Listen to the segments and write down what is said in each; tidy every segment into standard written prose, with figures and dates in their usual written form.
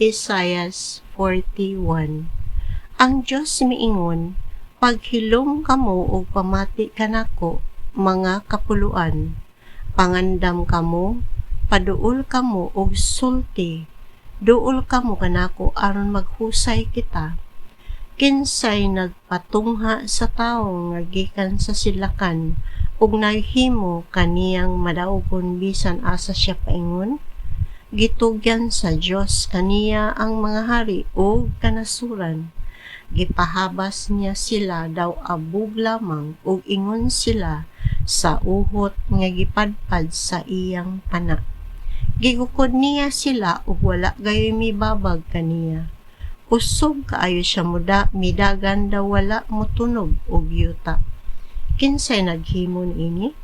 Isaias 41. Ang Diyos miingon, paghilom kamo o pamati kanako, mga kapuluan. Pangandam kamo, paduol kamo og sulti, duol kamo kanako aron maghusay kita. Kinsay nagpatungha sa tawo nga gikan sa silakan, ug nahimo kaniyang madaogon bisan asa siya paingon? Gitugyan sa Dios kaniya ang mga hari ug kanasuran. Gipahabas niya sila daw abog lamang ug ingon sila sa uhot nga gipadpad sa iyang pana. Gigukod niya sila ug wala gayoy mibabag kaniya. Usog kaayo siya midagan daw wala motunog og yuta. Kinsay naghimon ini?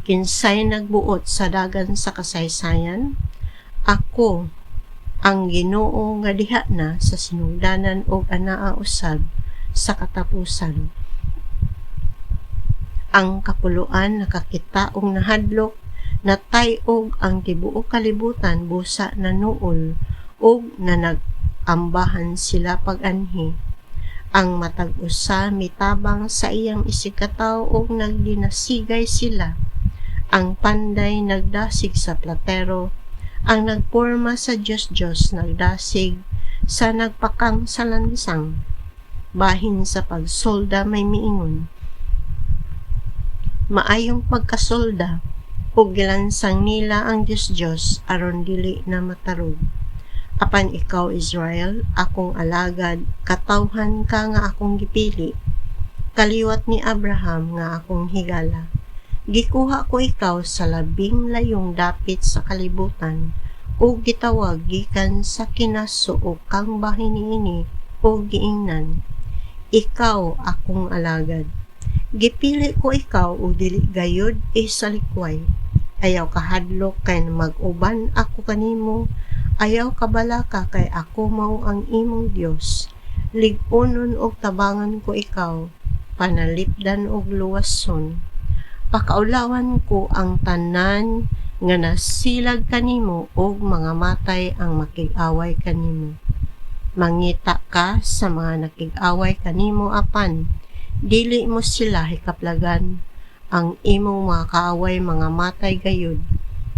Kinsay nagbuot sa dagan sa kasaysayan? Ako, ang Ginoo nga diha na sa sinugdanan og anaa usab sa katapusan. Ang kapuluan nakakita og nahadlok, natay-og ang tibuok kalibutan busa nanuol og nanag-ambahan sila pag-anhi. Ang matag usa mitabang sa iyang isikataw og nagdinasigay sila. Ang panday nagdasig sa platero, ang nagporma sa Diyos nagdasig sa nagpakang sa lansang. Bahin sa pagsolda may miingon, maayong pagkasolda, ug gilansang nila ang Diyos aron dili na matarog. Apan ikaw Israel, akong alagad, katawhan ka nga akong gipili, kaliwat ni Abraham nga akong higala. Gikuha ko ikaw sa labing layong dapit sa kalibutan, o gitawag gikan sa kinasuo kang bahin niini o giingnan. Ikaw akong alagad. Gipili ko ikaw o dili gayod sa likway. Ayaw kahadlok kay mag-uban ako kanimo. Ayaw kabalaka kay ako mao ang imong Dios. Lig-unon og tabangan ko ikaw, panalipdan og luwason. Pakaulawan ko ang tanan nga nasilag kanimo og mga matay ang makig-away kanimo. Mangita ka sa mga nakig-away kanimo apan dili mo sila hikaplagan. Ang imong mga kaaway mga matay gayud.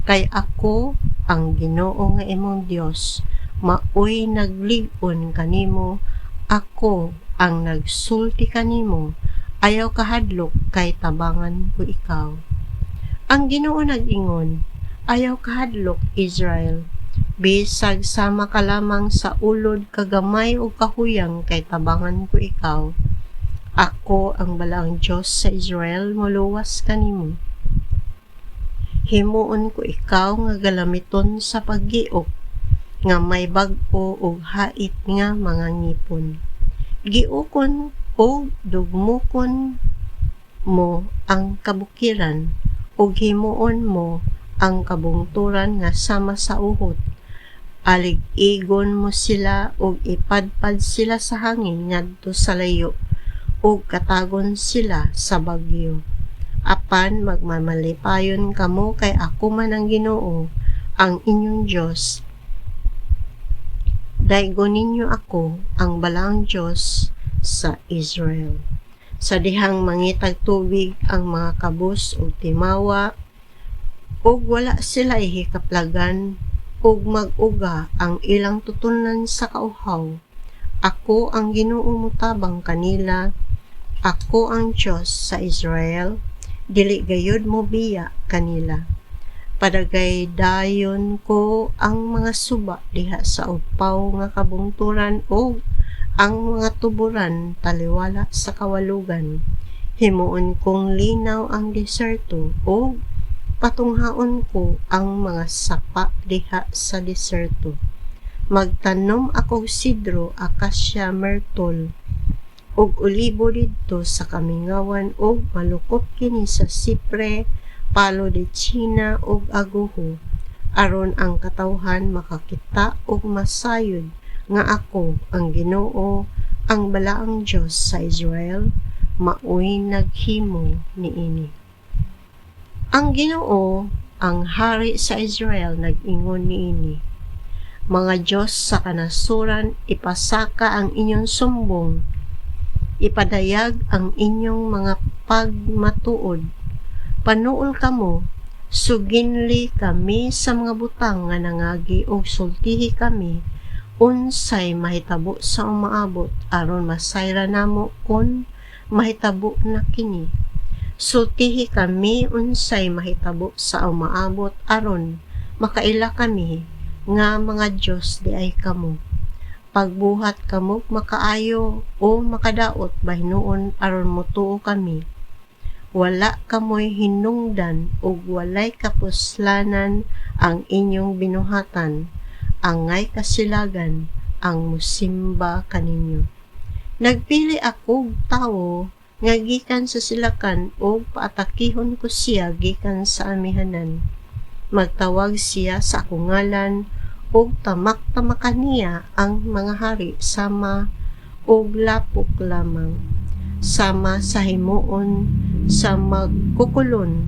Kay ako ang Ginoo nga imong Dios, maoy naglig-on kanimo, ako ang nagsulti kanimo. Ayaw kahadlok kay tabangan ko ikaw. Ang Ginoo nag-ingon, ayaw kahadlok Israel, bisag sama ka lamang sa ulod kagamay o kahuyang kay tabangan ko ikaw. Ako ang balaang Diyos sa Israel, muluwas kanimo. Himuon ko ikaw nga galamiton sa paggiok, nga may bag-o o hait nga mga ngipon. Giukon o dugmukon mo ang kabukiran ug himuon mo ang kabungturan nga sama sa uhot. Alig-igon mo sila ug ipadpad sila sa hangin ngadto sa layo ug katagon sila sa bagyo. Apan magmamalipayon kamo kay ako man ang Ginoo, ang inyong Dios. Daigon ninyo ako, ang balaang Diyos sa Israel. Sa dihang mangitag tubig ang mga kabus o timawa, ug wala sila ihikaplagan, ug mag-uga ang ilang tutunan sa kauhaw. Ako ang Ginoo mutabang kanila, ako ang Diyos sa Israel, dili gayud mo biya kanila. Padagay dayon ko ang mga suba diha sa upaw nga kabungturan o ang mga tuburan taliwala sa kawalugan. Himuon kong linaw ang deserto o patunghaon ko ang mga sapa diha sa deserto. Magtanom ako sidro, akasya, myrtle, og olibo didto sa kamingawan og malukop kini sa sipre, palo de China og aguho, aron ang katawhan makakita og masayod nga ako ang Ginoo, ang balaang Diyos sa Israel, maoy naghimo niini. Ang Ginoo, ang hari sa Israel, nag-ingon niini, Mga Diyos sa kanasuran, ipasaka ang inyong sumbong, ipadayag ang inyong mga pagmatuod. Panuol kamo, suginli kami sa mga butang nga nangagi og sultihi kami unsay mahitabo sa umaabot aron masayra namo kun mahitabo na kini. Sultihi kami unsay mahitabo sa umaabot aron makaila kami nga mga Diyos di ay kamo. Pagbuhat kamo makaayo o makadaot bahinuon aron motuo kami. Wala kamoy hinungdan ug walay kapuslanan ang inyong binuhatan, angay kasilagan ang musimba kaninyo. Nagpili ako tawo nga gikan sa silakan ug paatakihon ko siya gikan sa amihanan. Magtawag siya sa akong ngalan ug tamak-tamakan niya ang mga hari sama og lapok lamang. Sama sa himuon sa magkukulon,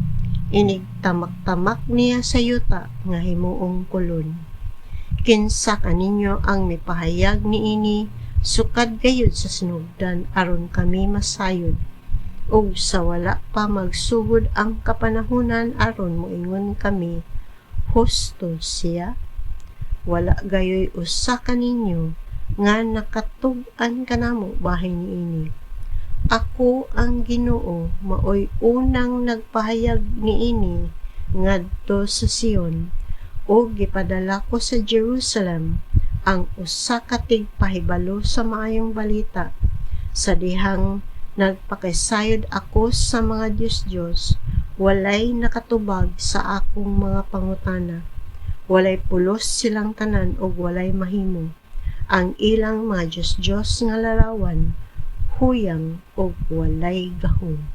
inig tamak-tamak niya sa yuta nga himuong kulon. Kinsa kaninyo ang mipahayag niini, sukad gayud sa sinugdan aron kami masayod. Ug sa wala pa magsugod ang kapanahunan aron moingon kami, husto siya. Wala gayoy usa kaninyo nga nakatug-an kanamo bahin niini. Ako ang Ginoo, maoy unang nagpahayag niini ngadto sa Sion, ug gipadala ko sa Jerusalem ang usa ka tigpahibalo sa maayong balita. Sa dihang nagpakisayod ako sa mga Diyos, walay nakatubag sa akong mga pangutana. Walay pulos silang tanan ug walay mahimo. Ang ilang mga Diyos nga larawan, huyang o walay gahom.